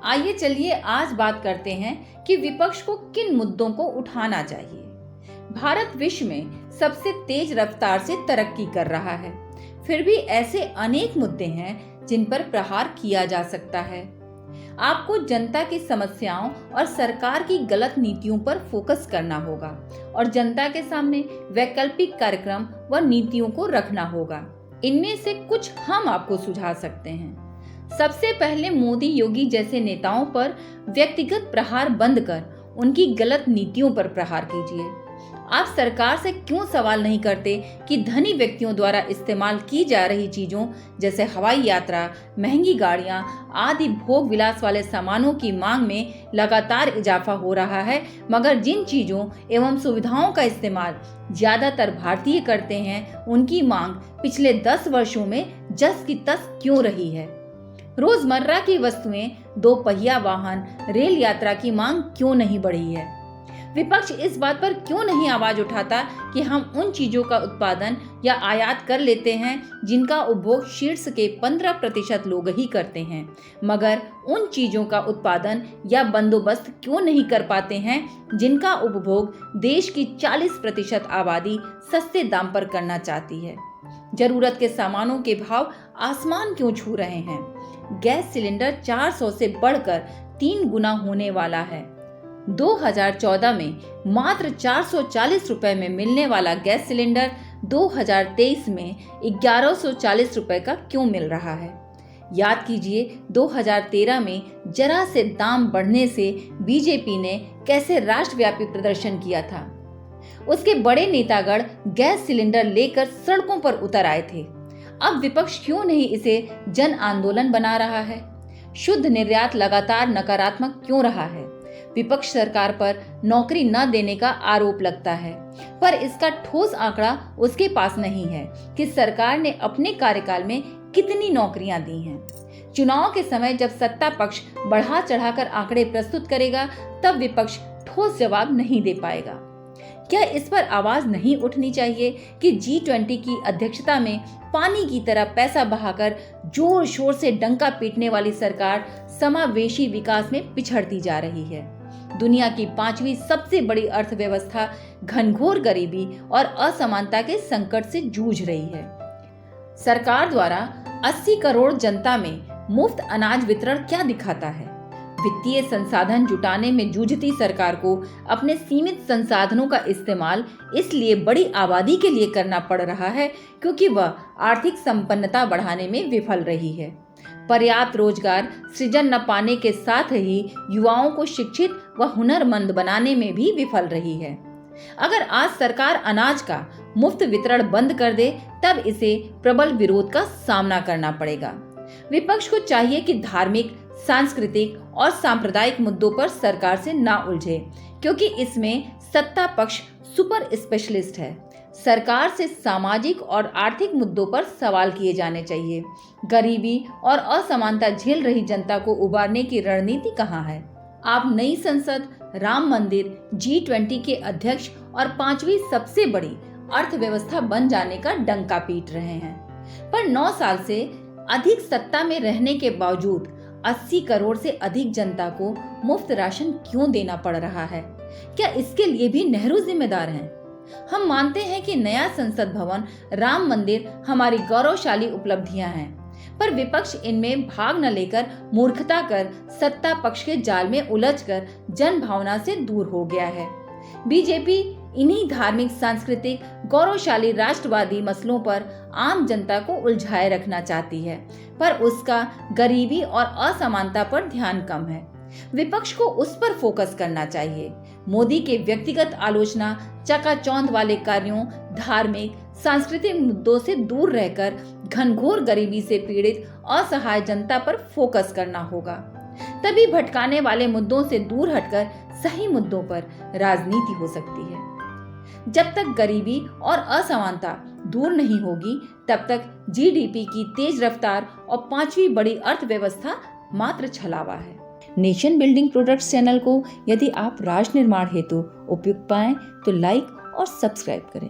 आइए चलिए आज बात करते हैं कि विपक्ष को किन मुद्दों को उठाना चाहिए। भारत विश्व में सबसे तेज रफ्तार से तरक्की कर रहा है, फिर भी ऐसे अनेक मुद्दे हैं जिन पर प्रहार किया जा सकता है। आपको जनता की समस्याओं और सरकार की गलत नीतियों पर फोकस करना होगा और जनता के सामने वैकल्पिक कार्यक्रम व नीतियों को रखना होगा। इनमें से कुछ हम आपको सुझा सकते हैं। सबसे पहले मोदी योगी जैसे नेताओं पर व्यक्तिगत प्रहार बंद कर उनकी गलत नीतियों पर प्रहार कीजिए। आप सरकार से क्यों सवाल नहीं करते कि धनी व्यक्तियों द्वारा इस्तेमाल की जा रही चीजों जैसे हवाई यात्रा, महंगी गाड़ियां आदि भोग विलास वाले सामानों की मांग में लगातार इजाफा हो रहा है, मगर जिन चीजों एवं सुविधाओं का इस्तेमाल ज्यादातर भारतीय करते हैं उनकी मांग पिछले 10 वर्षों में जस की तस क्यों रही है। रोजमर्रा की वस्तुएं, 2 पहिया वाहन, रेल यात्रा की मांग क्यों नहीं बढ़ी है। विपक्ष इस बात पर क्यों नहीं आवाज उठाता कि हम उन चीजों का उत्पादन या आयात कर लेते हैं जिनका उपभोग शीर्ष के 15% लोग ही करते हैं, मगर उन चीजों का उत्पादन या बंदोबस्त क्यों नहीं कर पाते हैं जिनका उपभोग देश की 40% आबादी सस्ते दाम पर करना चाहती है। जरूरत के सामानों के भाव आसमान क्यों छू रहे हैं। गैस सिलेंडर 400 से बढ़कर 3 गुना होने वाला है। 2014 में मात्र 440 रुपए में मिलने वाला गैस सिलेंडर 2023 में 1140 रुपए का क्यों मिल रहा है। याद कीजिए 2013 में जरा से दाम बढ़ने से बीजेपी ने कैसे राष्ट्रव्यापी प्रदर्शन किया था। उसके बड़े नेतागण गैस सिलेंडर लेकर सड़कों पर उतर आए थे। अब विपक्ष क्यों नहीं इसे जन आंदोलन बना रहा है। शुद्ध निर्यात लगातार नकारात्मक क्यों रहा है। विपक्ष सरकार पर नौकरी न देने का आरोप लगता है, पर इसका ठोस आंकड़ा उसके पास नहीं है कि सरकार ने अपने कार्यकाल में कितनी नौकरियां दी हैं। चुनाव के समय जब सत्ता पक्ष बढ़ा चढ़ाकर आंकड़े प्रस्तुत करेगा, तब विपक्ष ठोस जवाब नहीं दे पाएगा। क्या इस पर आवाज नहीं उठनी चाहिए कि G20 की अध्यक्षता में पानी की तरह पैसा बहाकर जोर शोर से डंका पीटने वाली सरकार समावेशी विकास में पिछड़ती जा रही है। दुनिया की 5वीं सबसे बड़ी अर्थव्यवस्था घनघोर गरीबी और असमानता के संकट से जूझ रही है। सरकार द्वारा 80 करोड़ जनता में मुफ्त अनाज वितरण क्या दिखाता है। वित्तीय संसाधन जुटाने में जूझती सरकार को अपने सीमित संसाधनों का इस्तेमाल इसलिए बड़ी आबादी के लिए करना पड़ रहा है क्योंकि वह आर्थिक संपन्नता बढ़ाने में विफल रही है। पर्याप्त रोजगार सृजन न पाने के साथ ही युवाओं को शिक्षित व हुनरमंद बनाने में भी विफल रही है। अगर आज सरकार अनाज का मुफ्त वितरण बंद कर दे, तब इसे प्रबल विरोध का सामना करना पड़ेगा। विपक्ष को चाहिए कि धार्मिक, सांस्कृतिक और सांप्रदायिक मुद्दों पर सरकार से ना उलझे, क्योंकि इसमें सत्ता पक्ष सुपर स्पेशलिस्ट है। सरकार से सामाजिक और आर्थिक मुद्दों पर सवाल किए जाने चाहिए। गरीबी और असमानता झेल रही जनता को उबारने की रणनीति कहाँ है। आप नई संसद, राम मंदिर, G20 के अध्यक्ष और 5वीं सबसे बड़ी अर्थव्यवस्था बन जाने का डंका पीट रहे हैं, पर 9 साल से अधिक सत्ता में रहने के बावजूद 80 करोड़ से अधिक जनता को मुफ्त राशन क्यों देना पड़ रहा है। क्या इसके लिए भी नेहरू जिम्मेदार हैं? हम मानते हैं कि नया संसद भवन, राम मंदिर हमारी गौरवशाली उपलब्धियां हैं, पर विपक्ष इनमें भाग न लेकर मूर्खता कर सत्ता पक्ष के जाल में उलझकर जन भावना से दूर हो गया है। बीजेपी इन्हीं धार्मिक, सांस्कृतिक, गौरवशाली, राष्ट्रवादी मसलों पर आम जनता को उलझाए रखना चाहती है, पर उसका गरीबी और असमानता पर ध्यान कम है। विपक्ष को उस पर फोकस करना चाहिए। मोदी के व्यक्तिगत आलोचना, चकाचौंध वाले कार्यों, धार्मिक, सांस्कृतिक मुद्दों से दूर रहकर घनघोर गरीबी से पीड़ित असहाय जनता पर फोकस करना होगा। तभी भटकाने वाले मुद्दों से दूर हटकर सही मुद्दों पर राजनीति हो सकती है। जब तक गरीबी और असमानता दूर नहीं होगी, तब तक GDP की तेज रफ्तार और 5वीं बड़ी अर्थव्यवस्था मात्र छलावा है। नेशन बिल्डिंग प्रोडक्ट्स चैनल को यदि आप राष्ट्र निर्माण हेतु उपयुक्त पाएं तो लाइक और सब्सक्राइब करें।